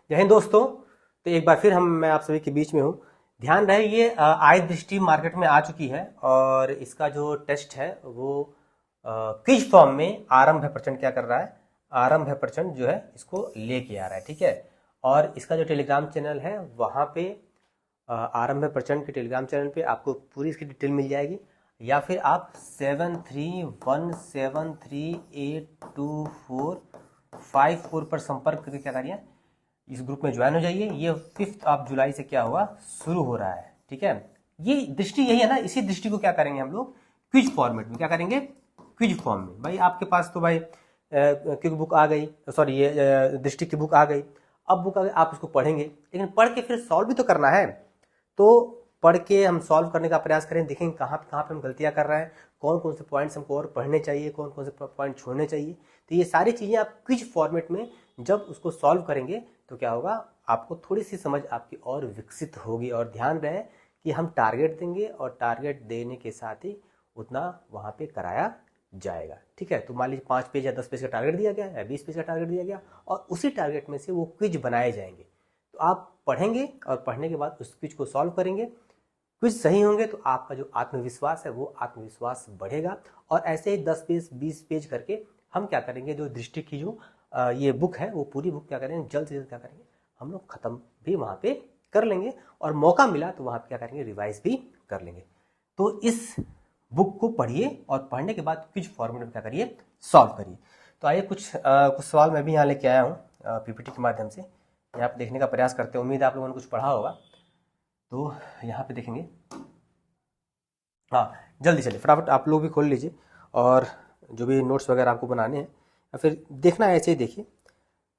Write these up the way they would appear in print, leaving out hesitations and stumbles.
जय हिंद दोस्तों। तो एक बार फिर मैं आप सभी के बीच में हूँ। ध्यान रहे ये आय दृष्टि मार्केट में आ चुकी है और इसका जो टेस्ट है वो क्विज फॉर्म में आरंभ है प्रचंड क्या कर रहा है, आरंभ है प्रचंड जो है इसको लेके आ रहा है। ठीक है, और इसका जो टेलीग्राम चैनल है वहाँ पे आरंभ है प्रचंड के टेलीग्राम चैनल पे आपको पूरी इसकी डिटेल मिल जाएगी, या फिर आप 7317382454 पर संपर्क करके क्या करिए, इस ग्रुप में ज्वाइन हो जाइए। ये 5 जुलाई से क्या हुआ, शुरू हो रहा है। ठीक है, ये दृष्टि यही है ना, इसी दृष्टि को क्या करेंगे हम लोग क्विज फॉर्मेट में, क्या करेंगे क्विज फॉर्म में। भाई आपके पास तो भाई क्विक बुक आ गई, सॉरी ये दृष्टि की बुक आ गई। अब बुक आ गई, आप उसको पढ़ेंगे, लेकिन पढ़ के फिर सॉल्व भी तो करना है। तो पढ़ के हम सॉल्व करने का प्रयास करें, देखेंगे कहाँ पे हम गलतियां कर रहे हैं, कौन कौन से पॉइंट्स हमको और पढ़ने चाहिए, कौन कौन से पॉइंट छोड़ने चाहिए। तो ये सारी चीज़ें आप क्विज फॉर्मेट में जब उसको सॉल्व करेंगे तो क्या होगा, आपको थोड़ी सी समझ आपकी और विकसित होगी। और ध्यान रहे कि हम टारगेट देंगे और टारगेट देने के साथ ही उतना वहाँ पे कराया जाएगा। ठीक है, तो मान लीजिए 5 पेज या 10 पेज का टारगेट दिया गया या 20 पेज का टारगेट दिया गया और उसी टारगेट में से वो क्विज बनाए जाएंगे। तो आप पढ़ेंगे और पढ़ने के बाद उस क्विज को सॉल्व करेंगे। क्विज सही होंगे तो आपका जो आत्मविश्वास है वो आत्मविश्वास बढ़ेगा। और ऐसे ही 10 पेज 20 पेज करके हम क्या करेंगे, जो दृष्टि की जो ये बुक है वो पूरी बुक क्या करेंगे, जल्द से जल्द क्या करेंगे हम लोग ख़त्म भी वहाँ पे कर लेंगे, और मौका मिला तो वहाँ पे क्या करेंगे, रिवाइज भी कर लेंगे। तो इस बुक को पढ़िए और पढ़ने के बाद क्विज फॉर्मेट में क्या करिए, सॉल्व करिए। तो आइए कुछ सवाल मैं भी यहाँ लेके आया हूँ पीपीटी के माध्यम से, यहाँ पे देखने का प्रयास करते हैं। उम्मीद है आप लोगों ने कुछ पढ़ा होगा। तो यहाँ पे देखेंगे, हाँ जल्दी चलिए फटाफट आप लोग भी खोल लीजिए, और जो भी नोट्स वगैरह आपको बनाने हैं या फिर देखना है ऐसे ही देखिए।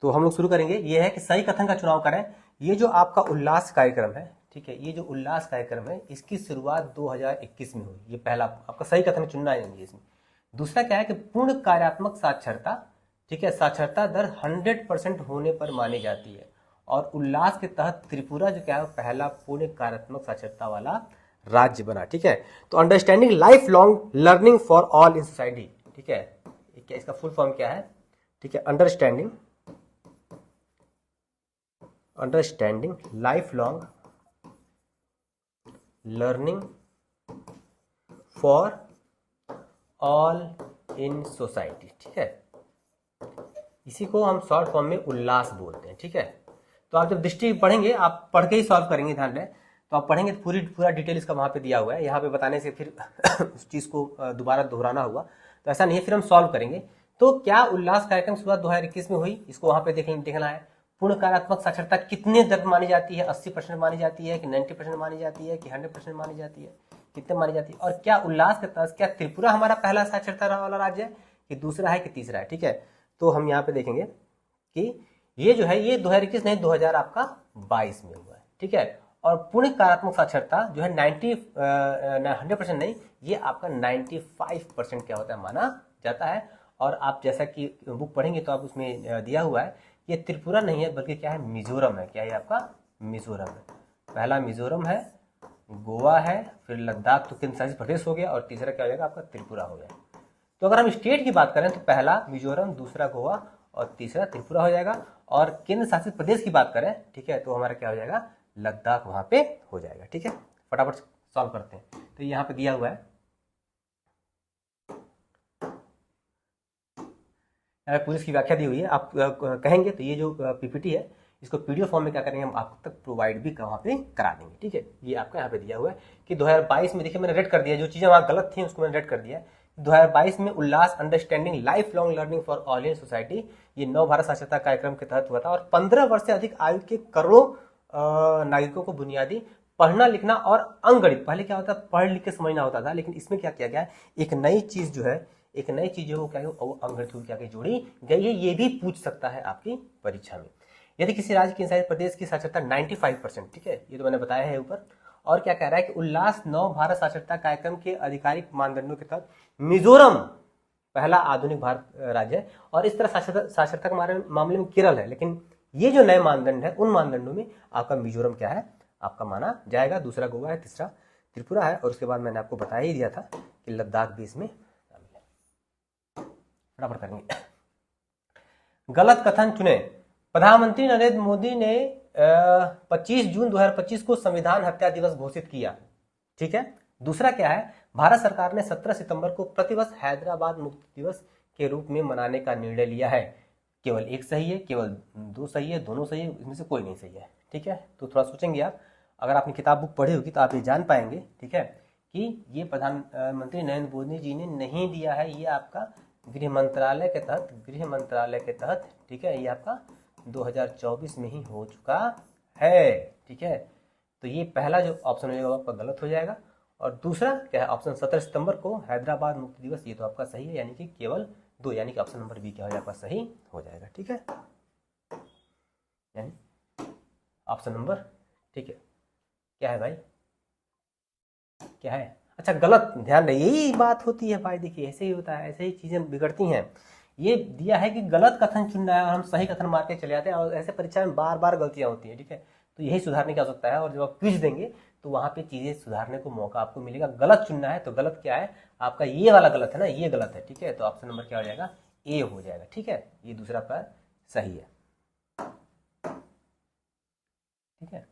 तो हम लोग शुरू करेंगे। ये है कि सही कथन का चुनाव करें। ये जो आपका उल्लास कार्यक्रम है, ठीक है, ये जो उल्लास कार्यक्रम है इसकी शुरुआत 2021 में हुई। ये पहला आपका सही कथन चुनना है इसमें। दूसरा क्या है कि पूर्ण कार्यात्मक साक्षरता, ठीक है, साक्षरता दर 100% होने पर मानी जाती है, और उल्लास के तहत त्रिपुरा जो क्या है पहला पूर्ण कार्यात्मक साक्षरता वाला राज्य बना। ठीक है, तो understanding lifelong learning for all in society, ठीक है, क्या इसका फुल फॉर्म क्या है, ठीक है, understanding lifelong learning for all in society. ठीक है, इसी को हम शॉर्ट फॉर्म में उल्लास बोलते हैं। ठीक है, तो आप जब दृष्टि पढ़ेंगे, आप पढ़ के ही सॉल्व करेंगे, ध्यान रहे। तो आप पढ़ेंगे तो पूरा डिटेल इसका वहाँ पे दिया हुआ है। यहाँ पे बताने से फिर उस चीज़ को दोबारा दोहराना हुआ, तो ऐसा नहीं है, फिर हम सॉल्व करेंगे। तो क्या उल्लास कार्यक्रम शुरुआत 2021 में हुई, इसको वहाँ पे देखना है। पूर्ण कार्यात्मक साक्षरता कितने दर मानी जाती है, 80% मानी जाती है कि 90% मानी जाती है कि 100% मानी जाती है, कितने मानी जाती है। और क्या उल्लास के तहत क्या त्रिपुरा हमारा पहला साक्षरता वाला राज्य है कि दूसरा है कि तीसरा है। ठीक है, तो हम यहाँ पे देखेंगे कि ये जो है ये 2021 नहीं 2000 आपका 22 में हुआ है। ठीक है, और पूर्ण कार्यात्मक साक्षरता जो है 100% नहीं, ये आपका 95% क्या होता है माना जाता है। और आप जैसा कि बुक पढ़ेंगे तो आप उसमें दिया हुआ है, ये त्रिपुरा नहीं है बल्कि क्या है, मिजोरम है। क्या है आपका, मिजोरम है। पहला मिजोरम है, गोवा है, फिर लद्दाख तो केंद्र शासित प्रदेश हो गया, और तीसरा क्या हो जाएगा आपका, त्रिपुरा हो गया। तो अगर हम स्टेट की बात करें तो पहला मिजोरम, दूसरा गोवा और तीसरा त्रिपुरा हो जाएगा। और केंद्र शासित प्रदेश की बात करें, ठीक है, तो हमारा क्या हो जाएगा, लद्दाख वहां पे हो जाएगा। ठीक है, फटाफट सॉल्व करते हैं। तो यहाँ पे दिया हुआ है, पुलिस की व्याख्या दी हुई है। आप कहेंगे तो ये जो पीपीटी है इसको पीडीएफ फॉर्म में क्या करेंगे, हम आप तक प्रोवाइड भी वहाँ पे करा देंगे। ठीक है, ये आपका यहाँ पे दिया हुआ है कि 2022 में, देखिए मैंने रेड कर दिया, जो चीज़ें वहाँ गलत थी उसको मैंने रेड कर दिया। 2022 में Ullas understanding lifelong learning for all in society, ये नव भारत साक्षरता कार्यक्रम के तहत हुआ था, और 15 वर्ष से अधिक आयु के करोड़ों नागरिकों को बुनियादी पढ़ना लिखना और अंकगणित, पहले क्या होता है पढ़ लिख के समझना होता था, लेकिन इसमें क्या किया गया है, एक नई चीज जो है, एक नई चीज जो क्या है वो अंकगणित को क्या जोड़ी गई है। ये भी पूछ सकता है आपकी परीक्षा में। यदि किसी राज्य के शासित प्रदेश की साक्षरता 95%, ठीक है, ये तो मैंने बताया है ऊपर। और क्या कह रहा है कि उल्लास नव भारत साक्षरता कार्यक्रम के आधिकारिक मानदंडों के तहत मिजोरम पहला आधुनिक भारत राज्य है, और इस तरह साक्षरता के मामले में केरल है। लेकिन ये जो नए मानदंड है उन मानदंडों में आपका मिजोरम क्या है, आपका माना जाएगा। दूसरा गोवा है, तीसरा त्रिपुरा है, और उसके बाद मैंने आपको बता ही दिया था कि लद्दाख भी इसमें शामिल है। फटाफट करेंगे। गलत कथन चुने। प्रधानमंत्री नरेंद्र मोदी ने 25 जून 2025 को संविधान हत्या दिवस घोषित किया। ठीक है। दूसरा क्या है, भारत सरकार ने 17 सितंबर को प्रतिवर्ष हैदराबाद मुक्ति दिवस के रूप में मनाने का निर्णय लिया है। केवल एक सही है, केवल दो सही है, दोनों सही है, इसमें से कोई नहीं सही है। ठीक है। तो थोड़ा सोचेंगे आप, अगर आपने किताब बुक पढ़ी होगी तो आप ये जान पाएंगे। ठीक है, कि ये प्रधानमंत्री नरेंद्र मोदी जी ने नहीं दिया है, ये आपका गृह मंत्रालय के तहत ठीक है, ये आपका 2024 में ही हो चुका है। ठीक है। तो ये पहला जो ऑप्शन हो जाएगा आपका गलत हो जाएगा, और दूसरा क्या है, ऑप्शन 17 सितंबर को हैदराबाद मुक्ति दिवस, ये तो आपका सही है, यानी कि केवल दो, यानी कि ऑप्शन नंबर बी क्या हो जाएगा, सही हो जाएगा। ठीक है, यानी ऑप्शन नंबर, ठीक है, क्या है भाई, क्या है, अच्छा गलत, ध्यान रहे, यही बात होती है भाई, देखिए ऐसे ही होता है, ऐसे ही चीजें बिगड़ती हैं। ये दिया है कि गलत कथन चुनना है और हम सही कथन मार के चले जाते हैं, और ऐसे परीक्षा में बार बार गलतियां होती हैं। ठीक है, तो यही सुधारने की आवश्यकता है, और जब आप क्विज देंगे तो वहां पे चीजें सुधारने को मौका आपको मिलेगा। गलत चुनना है तो गलत क्या है आपका, ये वाला गलत है ना, ये गलत है। ठीक है, तो ऑप्शन नंबर क्या हो जाएगा, ए हो जाएगा। ठीक है, ये दूसरा आपका सही है। ठीक है,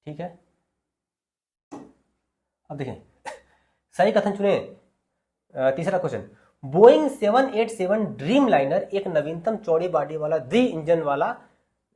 ठीक है, अब देखें सही कथन चुने। तीसरा क्वेश्चन, बोइंग 787 ड्रीम लाइनर एक नवीनतम चौड़ी बॉडी वाला द्वि इंजन वाला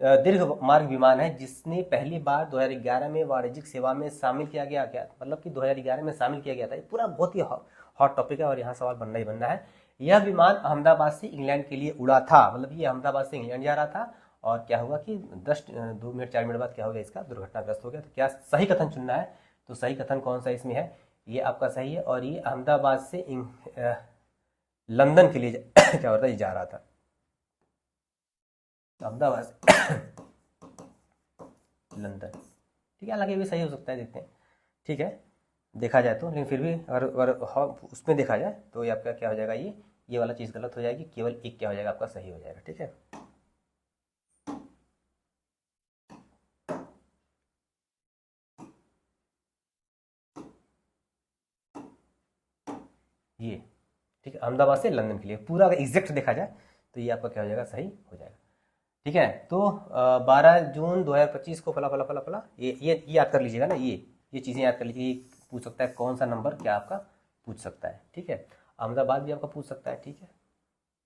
दीर्घ मार्ग विमान है, जिसने पहली बार 2011 में वाणिज्यिक सेवा में शामिल किया गया। क्या मतलब कि 2011 में शामिल किया गया था। ये पूरा बहुत ही हॉट टॉपिक है और यहाँ सवाल बनना ही बनना है। यह विमान अहमदाबाद से इंग्लैंड के लिए उड़ा था, मतलब ये अहमदाबाद से इंग्लैंड जा रहा था, और क्या हुआ कि 2 मिनट 4 मिनट बाद क्या हो गया, इसका दुर्घटनाग्रस्त हो गया। तो क्या सही कथन चुनना है, तो सही कथन कौन सा इसमें है, ये आपका सही है, और ये अहमदाबाद से लंदन के लिए क्या होता है, जा रहा था अहमदाबाद से लंदन। ठीक है, हालांकि भी सही हो सकता है, देखते हैं। ठीक है, देखा जाए तो, लेकिन फिर भी अगर उसमें देखा जाए तो ये आपका क्या हो जाएगा, ये वाला चीज़ गलत हो जाएगी, केवल एक क्या हो जाएगा आपका सही हो जाएगा। ठीक है, ये ठीक है, अहमदाबाद से लंदन के लिए पूरा अगर एग्जैक्ट देखा जाए तो ये आपका क्या हो जाएगा, सही हो जाएगा। ठीक है, तो 12 जून 2025 को फला फला फला फला, ये याद कर लीजिएगा ना, ये चीज़ें याद कर लीजिए। ये पूछ सकता है कौन सा नंबर क्या आपका पूछ सकता है। ठीक है, अहमदाबाद भी आपका पूछ सकता है। ठीक है,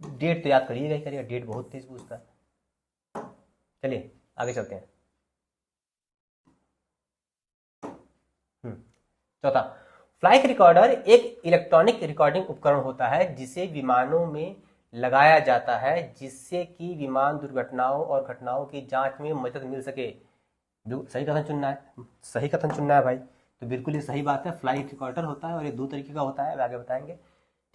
डेट तो याद करिएगा ही करिएगा, डेट बहुत तेज पूछता है। चलिए आगे चलते हैं। चौथा, फ्लाइट रिकॉर्डर एक इलेक्ट्रॉनिक रिकॉर्डिंग उपकरण होता है जिसे विमानों में लगाया जाता है, जिससे कि विमान दुर्घटनाओं और घटनाओं की जांच में मदद मिल सके। सही कथन चुनना है, सही कथन चुनना है भाई, तो बिल्कुल ये सही बात है। फ्लाइट रिकॉर्डर होता है और ये 2 तरीके का होता है, आगे बताएंगे।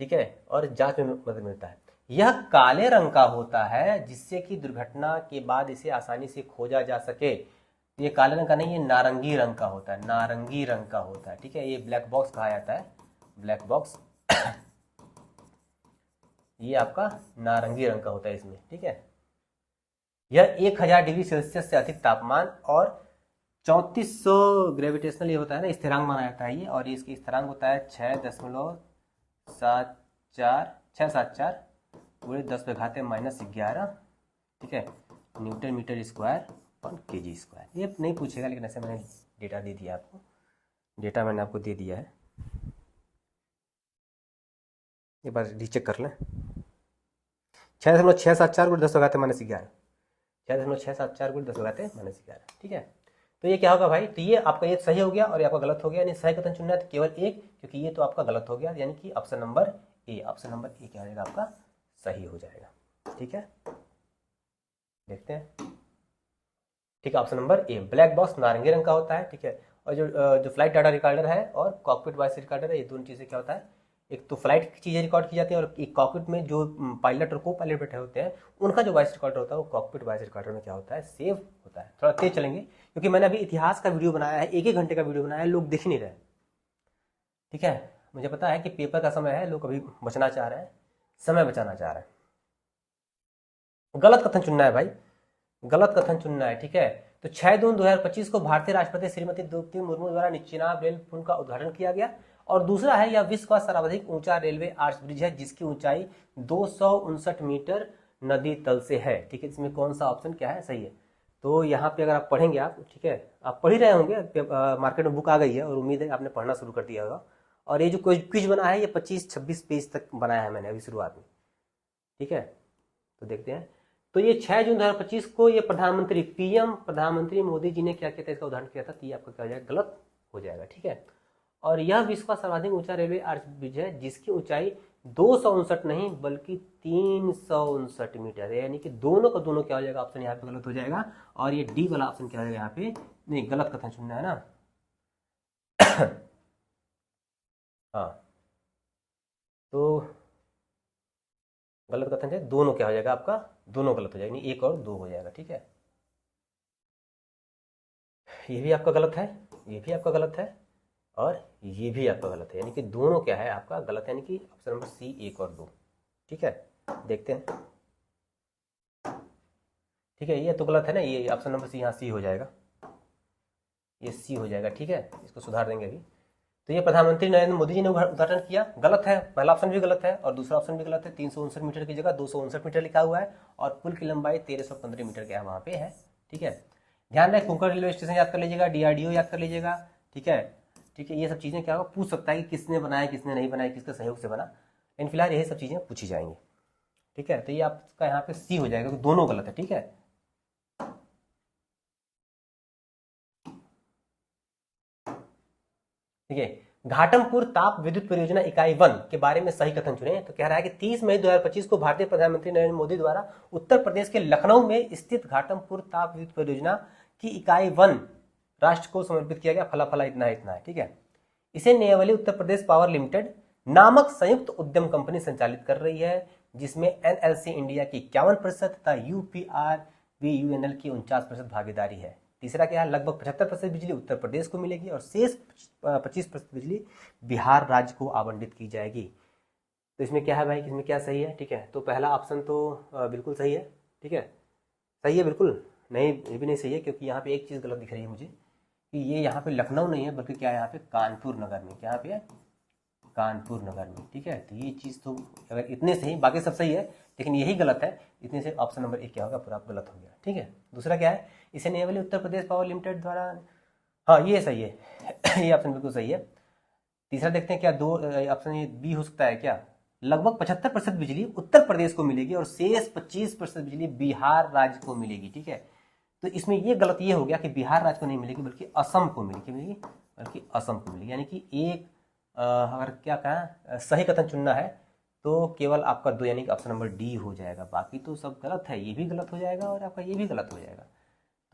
ठीक है, और जांच में मदद मिलता है। यह काले रंग का होता है जिससे कि दुर्घटना के बाद इसे आसानी से खोजा जा सके। ये काले रंग का नहीं, ये नारंगी रंग का होता है, नारंगी रंग का होता है। ठीक है, ये ब्लैक बॉक्स कहा जाता है, ब्लैक बॉक्स ये आपका नारंगी रंग का होता है इसमें। ठीक है, यह 1000 डिग्री सेल्सियस से अधिक तापमान और 3400 ग्रेविटेशनल ये होता है ना, स्थिरांक माना जाता है ये, और इसकी स्थिरांक होता है 6.674 पूरे 10 पे घाते -11। ठीक है, न्यूटन मीटर स्क्वायर और केजी स्क्वायर। ये नहीं पूछेगा, लेकिन ऐसे मैंने डेटा दे दिया आपको, डेटा मैंने आपको दे दिया है, एक बार रीचेक कर लें। 6.674 गुण 10 लगाते -11, 6.674 गुण 10 लगाते -11। ठीक है, तो ये क्या होगा भाई, तो ये आपका ये सही हो गया और ये आपका गलत हो गया, यानी सही कथन चुनना है तो केवल एक, क्योंकि ये तो आपका गलत हो गया, यानी कि option number A, option number A क्या हो जाएगा आपका सही हो जाएगा। ठीक है, देखते हैं। ठीक है, option number A, black box नारंगी रंग का होता है। ठीक है, और जो फ्लाइट डाटा रिकॉर्डर है और कॉकपिट वॉइस रिकॉर्डर है, ये दोनों चीज़ें क्या होता है, एक तो फ्लाइट की चीज़ें रिकॉर्ड की जाती है, और एक कॉकपिट में जो पायलट और को पायलट बैठे होते हैं उनका जो वॉइस रिकॉर्डर होता है वो कॉकपिट वॉइस रिकॉर्डर में क्या होता है, सेव होता है। थोड़ा तेज चलेंगे क्योंकि मैंने अभी इतिहास का वीडियो बनाया है, 1 घंटे का वीडियो बनाया है, लोग देख नहीं रहे। ठीक है, मुझे पता है कि पेपर का समय है, लोग अभी बचना चाह रहे हैं, समय बचाना चाह रहे हैं। गलत कथन चुनना है भाई, गलत कथन चुनना है। ठीक है, तो 6 जून 2025 को भारतीय राष्ट्रपति श्रीमती द्रौपदी मुर्मू द्वारा चिनाब रेल पुल का उद्घाटन किया गया। और दूसरा है, यह विश्व का सर्वाधिक ऊंचा रेलवे आर्च ब्रिज है जिसकी ऊंचाई 259 मीटर नदी तल से है। ठीक है, इसमें कौन सा ऑप्शन क्या है सही है। तो यहाँ पे अगर आप पढ़ेंगे आप, ठीक है, आप पढ़ ही रहे होंगे, मार्केट में बुक आ गई है और उम्मीद है आपने पढ़ना शुरू कर दिया होगा। और ये जो क्विज बना है ये 25-26 पेज तक बनाया है मैंने अभी शुरुआत में। ठीक है, तो देखते हैं। तो ये 6 जून 2025 को ये प्रधानमंत्री पीएम प्रधानमंत्री मोदी जी ने क्या किया था, इसका उदाहरण किया था। तो ये आपका क्या हो जाएगा, गलत हो जाएगा। ठीक है, और यह विश्व का सर्वाधिक ऊंचा रेलवे आर्च ब्रिज है जिसकी ऊंचाई 259 नहीं बल्कि 359 मीटर है। यानी कि दोनों का दोनों क्या हो जाएगा, ऑप्शन यहाँ पे गलत हो जाएगा। और ये डी वाला ऑप्शन क्या हो जाएगा, यहाँ पे नहीं, गलत कथन चुनना है ना। हाँ, तो गलत कथन है, दोनों क्या हो जाएगा आपका, दोनों गलत हो जाएगा, नहीं 1 और 2 हो जाएगा। ठीक है, ये भी आपका गलत है, ये भी आपका गलत है, और ये भी आपका गलत है। यानी कि दोनों क्या है आपका गलत है, यानी कि ऑप्शन नंबर सी 1 और 2। ठीक है, देखते हैं। ठीक है, ये तो गलत है ना, ये ऑप्शन नंबर सी, यहाँ सी हो जाएगा, ये सी हो जाएगा। ठीक है, इसको सुधार देंगे अभी। तो ये प्रधानमंत्री नरेंद्र मोदी जी ने उद्घाटन किया, गलत है, पहला ऑप्शन भी गलत है और दूसरा ऑप्शन भी गलत है। 359 मीटर की जगह 259 मीटर लिखा हुआ है और पुल की लंबाई 1315 मीटर क्या है वहाँ पे है। ठीक है, ध्यान रहे, कुंकड़ रेलवे स्टेशन याद कर लीजिएगा, डीआरडीओ याद कर लीजिएगा। ठीक है, ठीक है, ये सब चीज़ें क्या होगा, पूछ सकता है कि किसने बनाया किसने नहीं बनाया, किसके सहयोग से बना, लेकिन फिलहाल यही सब चीज़ें पूछी जाएंगी। ठीक है, तो ये आपका यहाँ पे सी हो जाएगा, तो दोनों गलत है। ठीक है, ठीक है, घाटमपुर ताप विद्युत परियोजना इकाई 1 के बारे में सही कथन चुने। तो कह रहा है कि 30 मई 2025 को भारतीय प्रधानमंत्री नरेंद्र मोदी द्वारा उत्तर प्रदेश के लखनऊ में स्थित घाटमपुर ताप विद्युत परियोजना की इकाई 1 राष्ट्र को समर्पित किया गया। फला फला इतना है। ठीक है, इसे नेवली उत्तर प्रदेश पावर लिमिटेड नामक संयुक्त उद्यम कंपनी संचालित कर रही है, जिसमें एनएलसी इंडिया की 51% तथा यूपीआरवीयूएनएल की 49% भागीदारी है। तीसरा क्या है, लगभग 75% बिजली उत्तर प्रदेश को मिलेगी और शेष 25% बिजली बिहार राज्य को आवंटित की जाएगी। तो इसमें क्या है भाई, इसमें क्या सही है। ठीक है, तो पहला ऑप्शन तो बिल्कुल सही है। ठीक है, सही है बिल्कुल, नहीं ये भी नहीं सही है, क्योंकि यहाँ पे एक चीज़ गलत दिख रही है मुझे कि ये यहाँ पे लखनऊ नहीं है बल्कि क्या है यहाँ पे कानपुर नगर में, क्या पे है, कानपुर नगर में। ठीक है, तो ये चीज़ तो अगर इतने से ही, बाकी सब सही है लेकिन यही गलत है, इतने से ऑप्शन नंबर 1 क्या होगा, पूरा गलत हो गया। ठीक है, दूसरा क्या है, इसे नेवली उत्तर प्रदेश पावर लिमिटेड द्वारा, हाँ ये सही है। ये ऑप्शन बिल्कुल सही है। तीसरा देखते हैं क्या, दो ऑप्शन ये बी हो सकता है क्या, लगभग 75% बिजली उत्तर प्रदेश को मिलेगी और शेष 25% बिजली बिहार राज्य को मिलेगी। ठीक है, तो इसमें ये गलत ये हो गया कि बिहार राज्य को नहीं मिलेगी बल्कि असम को मिलेगी, बल्कि असम को मिलेगी। यानी कि एक अगर क्या कहा सही कथन चुनना है तो केवल आपका 2 यानी कि ऑप्शन नंबर डी हो जाएगा, बाकी तो सब गलत है, ये भी गलत हो जाएगा और आपका ये भी गलत हो जाएगा।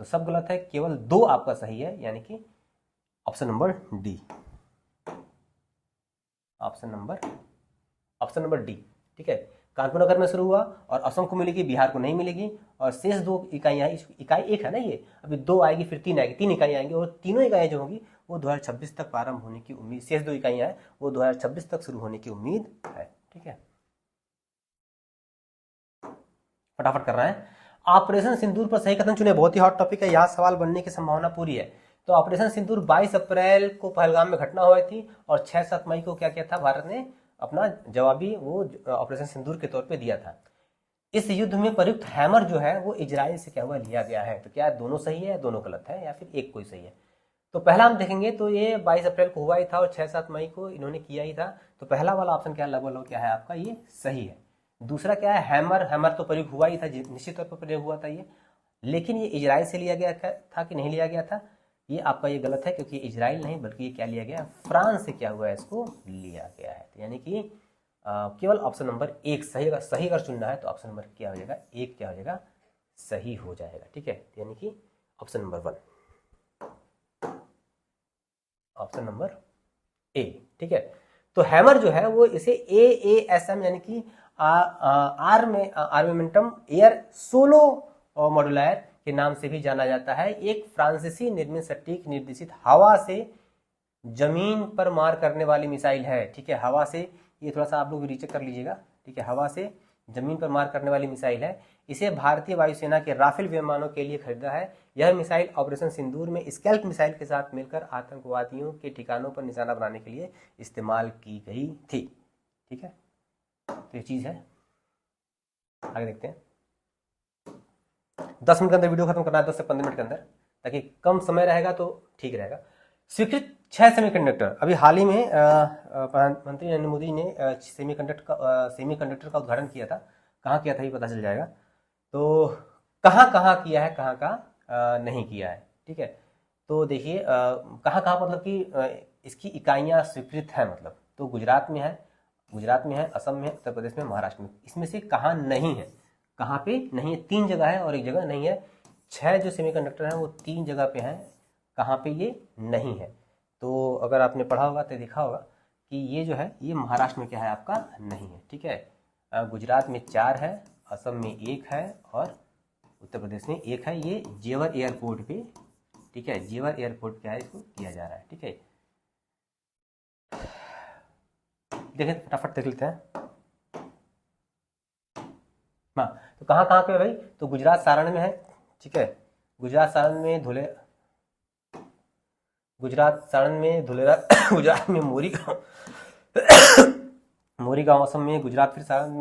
तो सब गलत है, केवल 2 आपका सही है, यानी कि option number D, option number D. ठीक है, कानपुर नगर में शुरू हुआ और असम को मिलेगी, बिहार को नहीं मिलेगी, और शेष 2 इकाइयाँ, इकाई 1 है ना ये, अभी 2 आएगी फिर 3 आएगी, 3 इकाइयाँ आएंगी और तीनों इकाइयाँ जो होंगी वो 2026 तक प्रारंभ होने की उम्मीद, शेष 2 इकाइयाँ हैं वो 2026 तक शुरू होने की उम्मीद है। ठीक है, फटाफट कर रहा है। ऑपरेशन सिंदूर पर सही कथन चुने, बहुत ही हॉट टॉपिक है, यहाँ सवाल बनने की संभावना पूरी है। तो ऑपरेशन सिंदूर 22 अप्रैल को पहलगाम में घटना हुई थी और 6-7 मई को क्या किया था, भारत ने अपना जवाबी वो ऑपरेशन सिंदूर के तौर पे दिया था। इस युद्ध में प्रयुक्त हैमर जो है वो इजराइल से क्या हुआ, लिया गया है। तो क्या दोनों सही है, दोनों गलत है, या फिर एक कोई सही है। तो पहला हम देखेंगे, तो ये 22 अप्रैल को हुआ ही था और 6-7 मई को इन्होंने किया ही था। तो पहला वाला ऑप्शन क्या लगभग क्या है आपका, ये सही है। दूसरा क्या है, हैमर तो प्रयोग हुआ ही था, निश्चित तौर पर प्रयोग हुआ था ये, लेकिन ये इजराइल से लिया गया था कि नहीं लिया गया था, ये आपका ये गलत है, क्योंकि इजराइल नहीं बल्कि ये क्या लिया गया, फ्रांस से क्या हुआ है, इसको लिया गया है। तो यानी कि केवल ऑप्शन नंबर 1 सही अगर चुनना है तो ऑप्शन नंबर क्या हो जाएगा, 1 क्या हो जाएगा, सही हो जाएगा। ठीक है, यानी कि option number 1, option number A. ठीक है, तो हैमर जो है वो इसे AASM यानी कि आर्मेमेंटम एयर सोलो मॉड्यूलर के नाम से भी जाना जाता है। एक फ्रांसीसी निर्मित सटीक निर्देशित हवा से जमीन पर मार करने वाली मिसाइल है। ठीक है, हवा से, ये थोड़ा सा आप लोग रीचेक कर लीजिएगा। ठीक है, हवा से जमीन पर मार करने वाली मिसाइल है। इसे भारतीय वायुसेना के राफेल विमानों के लिए खरीदा है। यह मिसाइल ऑपरेशन सिंदूर में स्कैल्प मिसाइल के साथ मिलकर आतंकवादियों के ठिकानों पर निशाना बनाने के लिए इस्तेमाल की गई थी। ठीक है, तो ये चीज है, आगे देखते हैं। 10 मिनट के अंदर वीडियो खत्म करना है, 10 से 15 मिनट के अंदर, ताकि कम समय रहेगा तो ठीक रहेगा। स्वीकृत 6 सेमीकंडक्टर। अभी हाल ही में प्रधानमंत्री नरेंद्र मोदी ने सेमीकंडक्टर का उद्घाटन किया था। कहाँ किया था ये पता चल जाएगा। तो कहाँ कहाँ किया है, कहाँ कहाँ नहीं किया है, ठीक है। तो देखिए कहाँ कहाँ मतलब कि इसकी इकाइयाँ स्वीकृत हैं, मतलब तो गुजरात में है, असम में है, उत्तर प्रदेश में, महाराष्ट्र में। इसमें से कहाँ नहीं है, कहाँ पे नहीं है, 3 जगह है और 1 जगह नहीं है। 6 जो सेमीकंडक्टर हैं वो 3 जगह पे हैं, कहाँ पे ये नहीं है। तो अगर आपने पढ़ा होगा तो देखा होगा कि ये जो है ये महाराष्ट्र में क्या है, आपका नहीं है, ठीक है। गुजरात में 4 है, असम में 1 है और उत्तर प्रदेश में 1 है। ये जेवर एयरपोर्ट पे, ठीक है, जेवर एयरपोर्ट क्या है, इसको किया जा रहा है, ठीक है। देखें फटाफट देख लेते हैं। हाँ, तो कहाँ कहाँ पे है भाई, तो गुजरात सारण में है, ठीक है। गुजरात सारण में धुलेरा, गुजरात में मोरीगांव असम में, गुजरात फिर सारण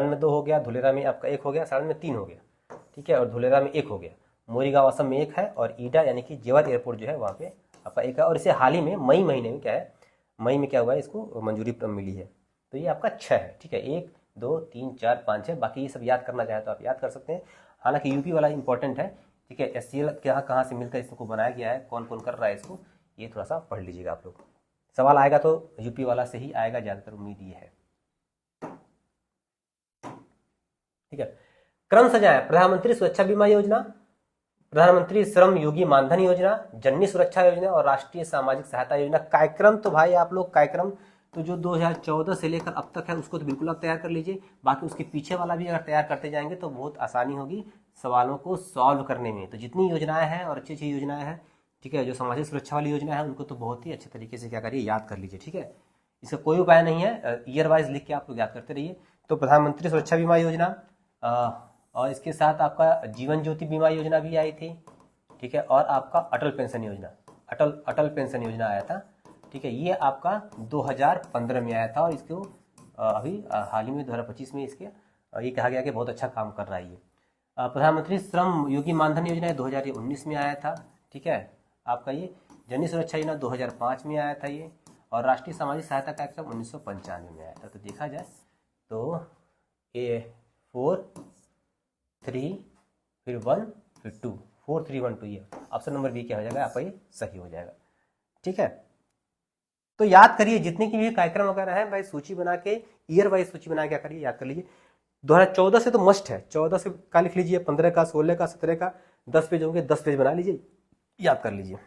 में 2 हो गया, धुलेरा में आपका 1 हो गया, सारण में 3 हो गया, ठीक है, और धुलेरा में 1 हो गया। मोरीगांव असम में 1 है और ईडा यानी कि जेवर एयरपोर्ट जो है वहाँ पे आपका 1 है। और इसे हाल ही में मई महीने में क्या है, मई में क्या हुआ है, इसको मंजूरी मिली है। तो ये आपका 6 है, ठीक है। 1 2 3 4 5 है। बाकी ये सब याद करना चाहे तो आप याद कर सकते हैं। हालांकि यूपी वाला इंपॉर्टेंट है, ठीक है। SCL कहाँ कहाँ से मिलकर इसको बनाया गया है, कौन कौन कर रहा है इसको, ये थोड़ा सा पढ़ लीजिएगा आप लोग। सवाल आएगा तो यूपी वाला से ही आएगा, ज़्यादातर उम्मीद ये है, ठीक है। क्रम सजाएं। प्रधानमंत्री सुरक्षा बीमा योजना, प्रधानमंत्री श्रम योगी मानधन योजना, जननी सुरक्षा योजना और राष्ट्रीय सामाजिक सहायता योजना। कार्यक्रम तो भाई आप लोग कार्यक्रम तो जो 2014 से लेकर अब तक है उसको तो बिल्कुल आप तैयार कर लीजिए। बाकी उसके पीछे वाला भी अगर तैयार करते जाएंगे तो बहुत आसानी होगी सवालों को सॉल्व करने में। तो जितनी योजनाएं हैं और अच्छी अच्छी योजनाएं हैं, ठीक है, जो सामाजिक सुरक्षा वाली योजना है उनको तो बहुत ही अच्छे तरीके से क्या करिए, याद कर लीजिए, ठीक है। इसका कोई उपाय नहीं है, ईयर वाइज लिख के आप लोग याद करते रहिए। तो प्रधानमंत्री सुरक्षा बीमा योजना और इसके साथ आपका जीवन ज्योति बीमा योजना भी आई थी, ठीक है। और आपका अटल पेंशन योजना, अटल पेंशन योजना आया था, ठीक है। ये आपका 2015 में आया था और इसको अभी हाल ही में 2025 में इसके ये कहा गया कि बहुत अच्छा काम कर रहा है ये। प्रधानमंत्री श्रम योगी मानधन योजना 2019 में आया था, ठीक है। आपका ये जननी सुरक्षा योजना 2005 में आया था ये, और राष्ट्रीय सामाजिक सहायता कार्यक्रम 1995 में आया था। तो देखा जाए तो ये 4 3 फिर 1 फिर 2, 4 3 1 2, ये ऑप्शन नंबर बी क्या हो जाएगा, आपका ये सही हो जाएगा, ठीक है। तो याद करिए जितने की भी कार्यक्रम वगैरह है भाई, सूची बना के ईयर वाइज सूची बना के क्या करिए, याद कर लीजिए। 2014 से तो मस्ट है, 14 से का लिख लीजिए, 15 का, 16 का, 17 का 10 पेज होंगे, 10 पेज बना लीजिए, याद कर लीजिए।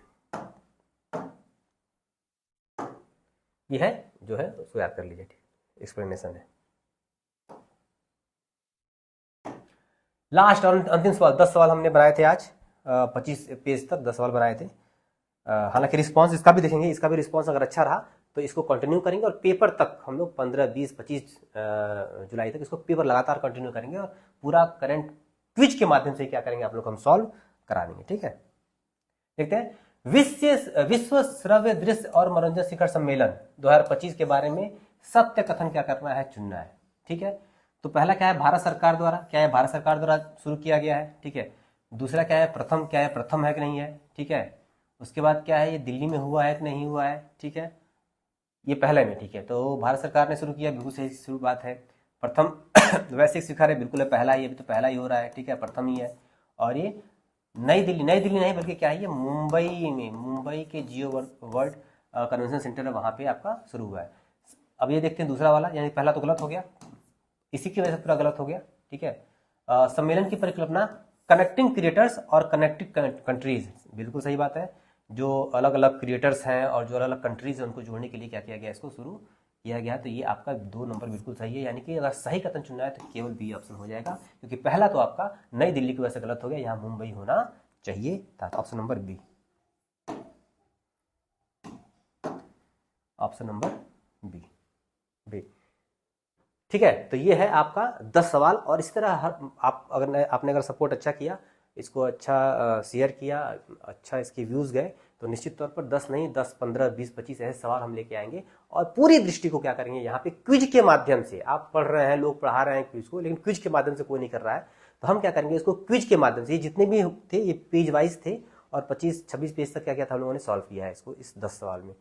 ये है जो है उसको याद कर लीजिए, एक्सप्लेनेशन है। लास्ट और अंतिम सवाल, 10 सवाल हमने बनाए थे आज, 25 पेज तक 10 सवाल बनाए थे। हालांकि रिस्पांस इसका भी देखेंगे, इसका भी रिस्पांस अगर अच्छा रहा तो इसको कंटिन्यू करेंगे, और पेपर तक हम लोग 15 20 25 जुलाई तक इसको पेपर लगातार कंटिन्यू करेंगे, और पूरा करंट क्विज के माध्यम से क्या करेंगे आप लोग, हम सॉल्व करा देंगे, ठीक है। देखते हैं विश्व श्रव्य दृश्य और मनोरंजन शिखर सम्मेलन 2025 के बारे में सत्य कथन क्या करना है, चुनना है, ठीक है। तो पहला क्या है, भारत सरकार द्वारा, क्या है, भारत सरकार द्वारा शुरू किया गया है, ठीक है। दूसरा क्या है, प्रथम, क्या है, प्रथम है कि नहीं है, ठीक है। उसके बाद क्या है, ये दिल्ली में हुआ है कि नहीं हुआ है, ठीक है, ये पहले में, ठीक है। तो भारत सरकार ने शुरू किया, बिल्कुल सही शुरू बात है। प्रथम वैश्विक शिखर है, बिल्कुल है, पहला ही, अभी तो पहला ही हो रहा है, ठीक है, प्रथम ही है। और ये नई दिल्ली नहीं बल्कि क्या है, ये मुंबई में, मुंबई के जियो वर्ल्ड कन्वेंशन सेंटर है, वहाँ पे आपका शुरू हुआ है। अब ये देखते हैं दूसरा वाला, यानी पहला तो गलत हो गया, इसी की वजह से पूरा गलत हो गया, ठीक है। सम्मेलन की परिकल्पना कनेक्टिंग क्रिएटर्स और कनेक्टिव कंट्रीज, बिल्कुल सही बात है। जो अलग अलग क्रिएटर्स हैं और जो अलग अलग कंट्रीज हैं उनको जोड़ने के लिए क्या किया गया, इसको शुरू किया गया। तो ये आपका 2 नंबर बिल्कुल सही है, यानी कि अगर सही कथन चुनना है तो केवल बी ऑप्शन हो जाएगा, क्योंकि पहला तो आपका नई दिल्ली की वजह से गलत हो गया, यहाँ मुंबई होना चाहिए था। Option number B, option number B, ठीक है। तो ये है आपका 10 सवाल, और इसी तरह आपने अगर सपोर्ट अच्छा किया, इसको अच्छा शेयर किया, अच्छा इसके व्यूज़ गए, तो निश्चित तौर पर 10 नहीं 10 15 20 25 ऐसे सवाल हम लेके आएंगे, और पूरी दृष्टि को क्या करेंगे, यहाँ पे क्विज के माध्यम से। आप पढ़ रहे हैं, लोग पढ़ा रहे हैं क्विज को, लेकिन क्विज के माध्यम से कोई नहीं कर रहा है, तो हम क्या करेंगे, इसको क्विज के माध्यम से, ये जितने भी थे ये पेज वाइज थे और 25-26 पेज तक क्या क्या था हम लोगों ने सॉल्व किया है इसको इस 10 सवाल में।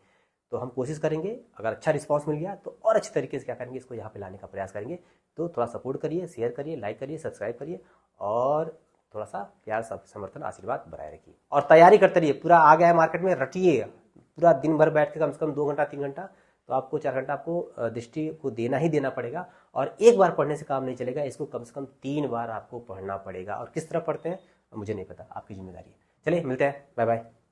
तो हम कोशिश करेंगे, अगर अच्छा रिस्पांस मिल गया तो और अच्छे तरीके से क्या करेंगे, इसको यहाँ पे लाने का प्रयास करेंगे। तो थोड़ा सपोर्ट करिए, शेयर करिए, लाइक करिए, सब्सक्राइब करिए और थोड़ा सा प्यार समर्थन आशीर्वाद बनाए रखिए और तैयारी करते रहिए। पूरा आ गया है मार्केट में, रटिए पूरा दिन भर बैठ के कम से कम 2 घंटा 3 घंटा, तो आपको 4 घंटा आपको दृष्टि को देना ही देना पड़ेगा। और एक बार पढ़ने से काम नहीं चलेगा, इसको कम से कम 3 बार आपको पढ़ना पड़ेगा। और किस तरह पढ़ते हैं मुझे नहीं पता, आपकी जिम्मेदारी है। चलिए मिलते हैं, बाय बाय।